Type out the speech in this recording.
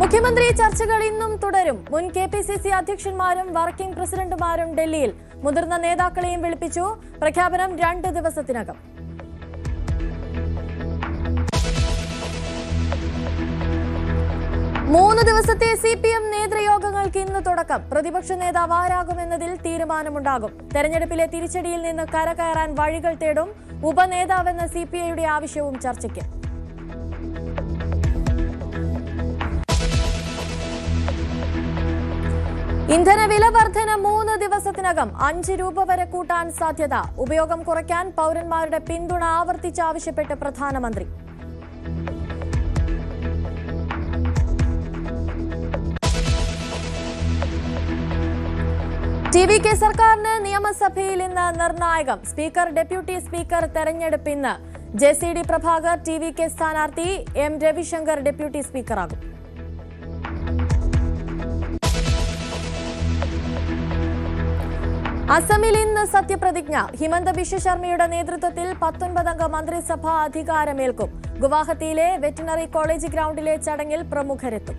മുഖ്യമന്ത്രി ചർച്ചകൾ ഇന്നും തുടരും. മുൻ കെപിസിസി അധ്യക്ഷന്മാരും വർക്കിംഗ് പ്രസിഡന്റുമാരും ഡൽഹിയിൽ. മുതിർന്ന നേതാക്കളെയും വിളിപ്പിച്ചു. പ്രഖ്യാപനം 2 ദിവസത്തിനകം. മൂന്ന് ദിവസത്തെ സിപിഎം നേതൃയോഗങ്ങൾക്ക് ഇന്ന് തുടക്കം. പ്രതിപക്ഷ നേതാവ് ആരാകുമെന്നതിൽ തീരുമാനമുണ്ടാകും. തെരഞ്ഞെടുപ്പിലെ തിരിച്ചടിയിൽ നിന്ന് കരകയറാൻ വഴികൾ തേടും. ഉപനേതാവെന്ന സിപിഐയുടെ ആവശ്യവും ചർച്ചയ്ക്ക്. ഇന്ധന വില വർധന 3 ദിവസത്തിനകം 5 രൂപ വരെ കൂട്ടാൻ സാധ്യത. ഉപയോഗം കുറയ്ക്കാൻ പൌരന്മാരുടെ പിന്തുണ ആവർത്തിച്ചാവശ്യപ്പെട്ട് പ്രധാനമന്ത്രി. ടി.വി.കെ സർക്കാരിന് നിയമസഭയിൽ ഇന്ന് നിർണായകം. സ്പീക്കർ, ഡെപ്യൂട്ടി സ്പീക്കർ തെരഞ്ഞെടുപ്പ് ഇന്ന്. ജെ.സി.ഡി. പ്രഭാകർ ടി.വി.കെ സ്ഥാനാർത്ഥി. എം രവിശങ്കർ ഡെപ്യൂട്ടി സ്പീക്കറാകും. അസമിൽ ഇന്ന് സത്യപ്രതിജ്ഞ. ഹിമന്ത ബിശ്വ ശർമ്മയുടെ നേതൃത്വത്തിൽ 19 അംഗ മന്ത്രിസഭ അധികാരമേൽക്കും. ഗുവാഹത്തിയിലെ വെറ്റിനറി കോളേജ് ഗ്രൗണ്ടിലെ ചടങ്ങിൽ പ്രമുഖരെത്തും.